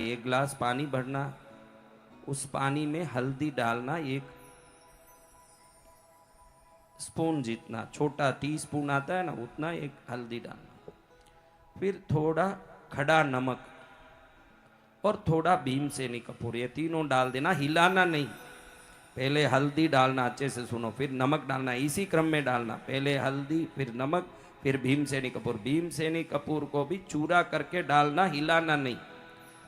एक गिलास पानी भरना, उस पानी में हल्दी डालना, एक स्पून जितना, छोटा टी स्पून आता है ना उतना, एक हल्दी डालना। फिर थोड़ा खड़ा नमक और थोड़ा भीमसेनी कपूर, ये तीनों डाल देना, हिलाना नहीं। पहले हल्दी डालना, अच्छे से सुनो, फिर नमक डालना, इसी क्रम में डालना, पहले हल्दी फिर नमक फिर भीमसेनी कपूर। भीमसेनी कपूर को भी चूरा करके डालना, हिलाना नहीं।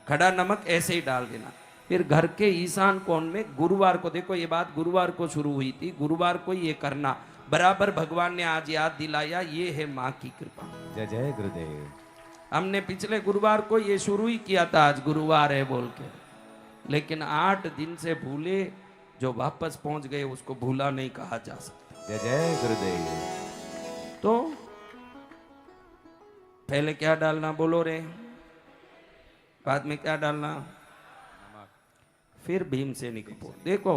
खड़ा नमक ऐसे ही डाल देना। फिर घर के ईशान कोण में गुरुवार को, देखो ये बात गुरुवार को शुरू हुई थी, गुरुवार को ये करना बराबर भगवान ने आज याद दिलाया, ये है माँ की कृपा। जय जय गुरुदेव। हमने पिछले गुरुवार को ये शुरू ही किया था, आज गुरुवार है बोल के, लेकिन 8 दिन से भूले, जो वापस पहुंच गए उसको भूला नहीं कहा जा सकता। जय जय गुरुदेव। तो पहले क्या डालना बोलो रे, बाद में क्या डालना, फिर भीमसेनी कपूर। देखो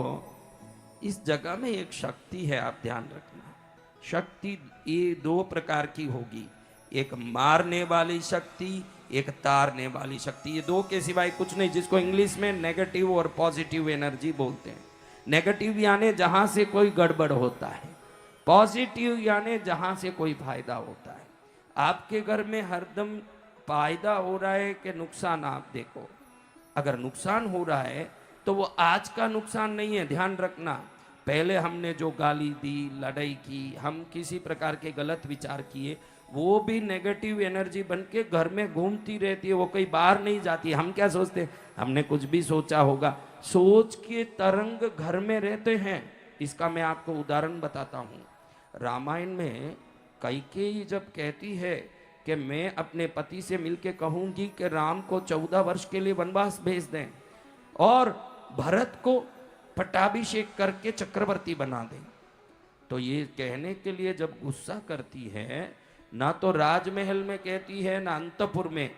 इस जगह में एक शक्ति है, आप ध्यान रखना। शक्ति ये 2 प्रकार की होगी, एक मारने वाली शक्ति, एक तारने वाली शक्ति। ये 2 के सिवाय कुछ नहीं, जिसको इंग्लिश में नेगेटिव और पॉजिटिव एनर्जी बोलते हैं। नेगेटिव यानी जहां से कोई गड़बड़ होता है, पॉजिटिव यानी जहां से कोई फायदा होता है। आपके घर में हरदम फायदा हो रहा है कि नुकसान, आप देखो। अगर नुकसान हो रहा है तो वो आज का नुकसान नहीं है, ध्यान रखना। पहले हमने जो गाली दी, लड़ाई की, हम किसी प्रकार के गलत विचार किए, वो भी नेगेटिव एनर्जी बन के घर में घूमती रहती है, वो कहीं बाहर नहीं जाती। हम क्या सोचते हैं, हमने कुछ भी सोचा होगा, सोच के तरंग घर में रहते हैं। इसका मैं आपको उदाहरण बताता हूँ। रामायण में कैकेयी जब कहती है कि मैं अपने पति से मिलके कहूंगी कि राम को 14 वर्ष के लिए वनवास भेज दें और भरत को पट्टाभिषेक करके चक्रवर्ती बना दें, तो ये कहने के लिए जब गुस्सा करती है, ना तो राजमहल में कहती है ना अंतपुर में,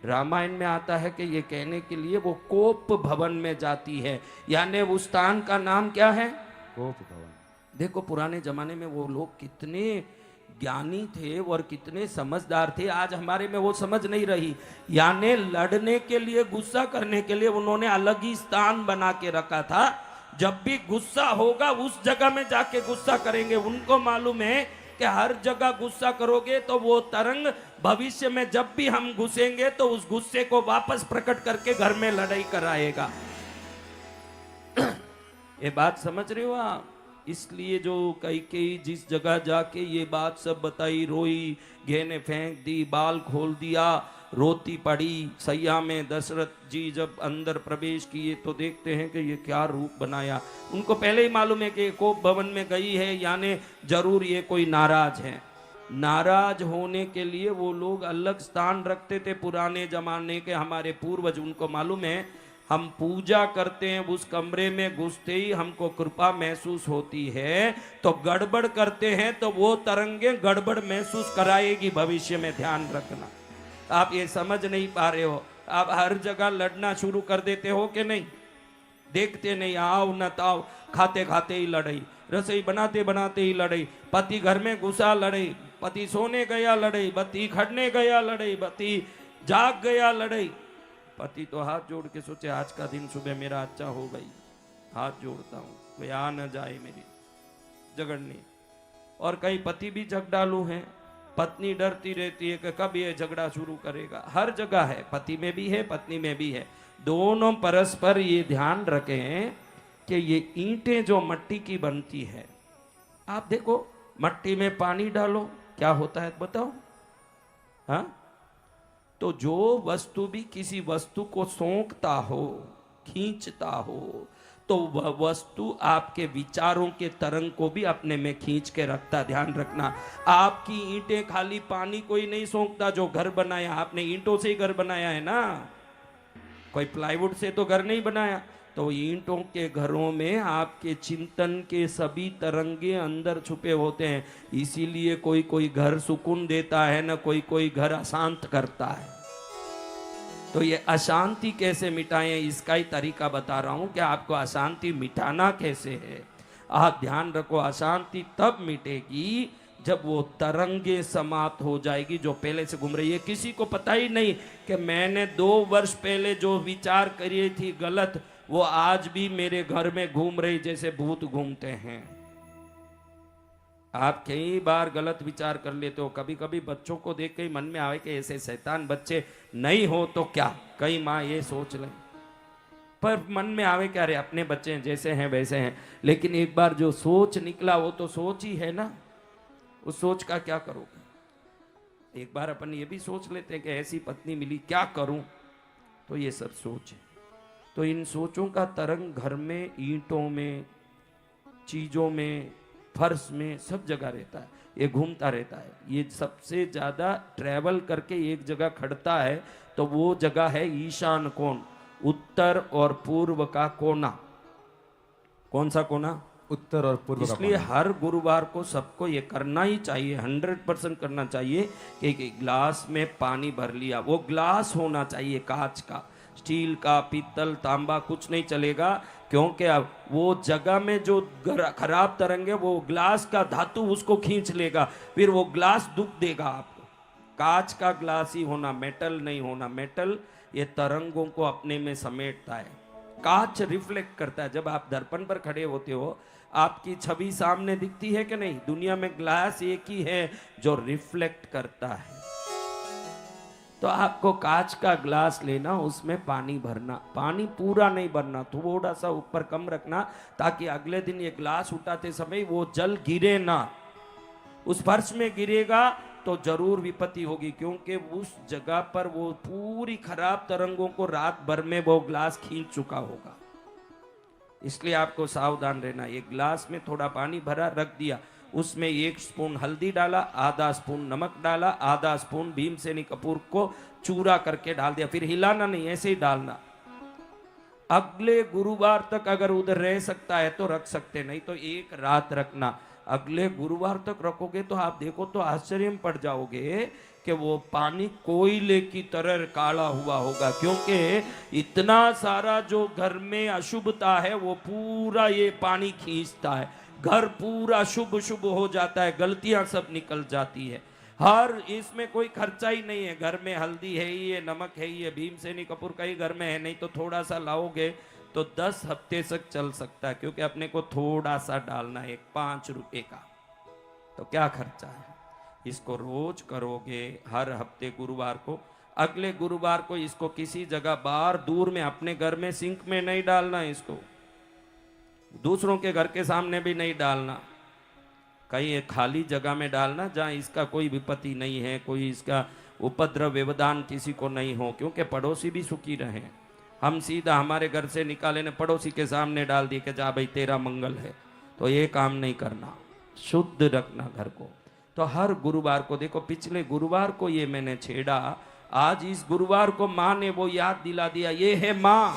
रामायण में आता है कि ये कहने के लिए वो कोप भवन में जाती है। यानी उस स्थान का नाम क्या है, कोप भवन। देखो पुराने जमाने में वो लोग कितने ज्ञानी थे और कितने समझदार थे, आज हमारे में वो समझ नहीं रही। यानी लड़ने के लिए, गुस्सा करने के लिए उन्होंने अलग ही स्थान बना के रखा था। जब भी गुस्सा होगा उस जगह में जाके गुस्सा करेंगे। उनको मालूम है कि हर जगह गुस्सा करोगे तो वो तरंग भविष्य में जब भी हम घुसेंगे तो उस गुस्से को वापस प्रकट करके घर में लड़ाई कराएगा। ये बात समझ रहे हो आप? इसलिए जो कैकेयी जिस जगह जाके ये बात सब बताई, रोई, घेने फेंक दी, बाल खोल दिया, रोती पड़ी। सैया में दशरथ जी जब अंदर प्रवेश किए तो देखते हैं कि ये क्या रूप बनाया। उनको पहले ही मालूम है कि कोप भवन में गई है, यानी जरूर ये कोई नाराज है। नाराज होने के लिए वो लोग अलग स्थान रखते थे पुराने जमाने के हमारे पूर्वज। उनको मालूम है हम पूजा करते हैं, उस कमरे में घुसते ही हमको कृपा महसूस होती है, तो गड़बड़ करते हैं तो वो तरंगे गड़बड़ महसूस कराएगी भविष्य में, ध्यान रखना। आप ये समझ नहीं पा रहे हो, आप हर जगह लड़ना शुरू कर देते हो कि नहीं, देखते नहीं, आओ न ताओ, खाते खाते ही लड़ाई, रसोई बनाते बनाते ही लड़ाई, पति घर में घुसा लड़ाई, पति सोने गया लड़ाई, पति खड़ने गया लड़ाई, पति जाग गया लड़ाई। पति तो हाथ जोड़ के सोचे आज का दिन सुबह मेरा अच्छा हो गई, हाथ जोड़ता हूँ, कोई आ न जाए मेरी झगड़नी। और कई पति भी झगड़ालू हैं, पत्नी डरती रहती है कि कब ये झगड़ा शुरू करेगा। हर जगह है, पति में भी है, पत्नी में भी है। दोनों परस्पर ये ध्यान रखें कि ये ईंटें जो मट्टी की बनती है, आप देखो मट्टी में पानी डालो क्या होता है बताओ, हाँ? तो जो वस्तु भी किसी वस्तु को सोंकता हो, खींचता हो, तो वह वस्तु आपके विचारों के तरंग को भी अपने में खींच के रखता। ध्यान रखना, आपकी ईंटें खाली पानी कोई नहीं सोंकता। जो घर बनाया आपने ईंटों से ही घर बनाया है ना, कोई प्लाईवुड से तो घर नहीं बनाया। तो ईंटों के घरों में आपके चिंतन के सभी तरंगे अंदर छुपे होते हैं। इसीलिए कोई कोई घर सुकून देता है ना, कोई कोई घर अशांत करता है। तो ये अशांति कैसे मिटाएं, इसका ही तरीका बता रहा हूं कि आपको अशांति मिटाना कैसे है। आप ध्यान रखो, अशांति तब मिटेगी जब वो तरंगे समाप्त हो जाएगी जो पहले से घूम रही है, किसी को पता ही नहीं कि मैंने 2 वर्ष पहले जो विचार करी थी गलत, वो आज भी मेरे घर में घूम रही जैसे भूत घूमते हैं। आप कई बार गलत विचार कर लेते हो, कभी कभी बच्चों को देख के ही मन में आवे कि ऐसे शैतान बच्चे नहीं हो तो क्या, कई माँ ये सोच लें, पर मन में आवे क्या, अरे अपने बच्चे जैसे हैं वैसे हैं। लेकिन एक बार जो सोच निकला वो तो सोच ही है ना, उस सोच का क्या करोगे। एक बार अपन ये भी सोच लेते हैं कि ऐसी पत्नी मिली क्या करूं, तो ये सब सोच है। तो इन सोचों का तरंग घर में, ईंटों में, चीजों में, फर्श में, सब जगह रहता है, ये घूमता रहता है। ये सबसे ज्यादा ट्रैवल करके एक जगह खड़ता है, तो वो जगह है ईशान कोण, उत्तर और पूर्व का कोना। कौन सा कोना? उत्तर और पूर्व का इसलिए कोना। हर गुरुवार को सबको ये करना ही चाहिए, 100% करना चाहिए कि एक गिलास में पानी भर लिया। वो ग्लास होना चाहिए कांच का, स्टील का, पीतल, तांबा कुछ नहीं चलेगा, क्योंकि अब वो जगह में जो खराब तरंग है वो ग्लास का धातु उसको खींच लेगा, फिर वो ग्लास दुख देगा आपको। कांच का ग्लास ही होना, मेटल नहीं होना। मेटल ये तरंगों को अपने में समेटता है। कांच रिफ्लेक्ट करता है। जब आप दर्पण पर खड़े होते हो, आपकी छवि सामने दिखती है कि नहीं? दुनिया में ग्लास एक ही है जो रिफ्लेक्ट करता है। तो आपको कांच का ग्लास लेना, उसमें पानी भरना, पानी पूरा नहीं भरना, थोड़ा सा ऊपर कम रखना, ताकि अगले दिन ये ग्लास उठाते समय वो जल गिरे ना। उस फर्श में गिरेगा तो जरूर विपत्ति होगी, क्योंकि उस जगह पर वो पूरी खराब तरंगों को रात भर में वो ग्लास खींच चुका होगा। इसलिए आपको सावधान रहना। एक ग्लास में थोड़ा पानी भरा, रख दिया, उसमें 1 स्पून हल्दी डाला, आधा स्पून नमक डाला, आधा स्पून भीमसेनी कपूर को चूरा करके डाल दिया। फिर हिलाना नहीं, ऐसे ही डालना। अगले गुरुवार तक अगर उधर रह सकता है तो रख सकते, नहीं तो 1 रात रखना। अगले गुरुवार तक रखोगे तो आप देखो तो आश्चर्य में पड़ जाओगे कि वो पानी कोयले की तरह काला हुआ होगा, क्योंकि इतना सारा जो घर में अशुभता है वो पूरा ये पानी खींचता है। घर पूरा शुभ शुभ हो जाता है, गलतियां सब निकल जाती है। हर इसमें कोई खर्चा ही नहीं है। घर में हल्दी है ही है, नमक है ही है, भीमसेनी कपूर का ही घर में है, नहीं तो थोड़ा सा लाओगे तो 10 हफ्ते तक चल सकता है, क्योंकि अपने को थोड़ा सा डालना है, 5 रुपए का, तो क्या खर्चा है। इसको रोज करोगे, हर हफ्ते गुरुवार को। अगले गुरुवार को इसको किसी जगह बाहर दूर में, अपने घर में सिंक में नहीं डालना, इसको दूसरों के घर के सामने भी नहीं डालना, कहीं एक खाली जगह में डालना जहां इसका कोई विपत्ति नहीं है, कोई इसका उपद्रव व्यवधान किसी को नहीं हो, क्योंकि पड़ोसी भी सुखी रहे। हम सीधा हमारे घर से निकाले ने पड़ोसी के सामने डाल दिए कि जा भाई तेरा मंगल है, तो ये काम नहीं करना, शुद्ध रखना घर को। तो हर गुरुवार को, देखो पिछले गुरुवार को ये मैंने छेड़ा, आज इस गुरुवार को माँ ने वो याद दिला दिया, ये है माँ।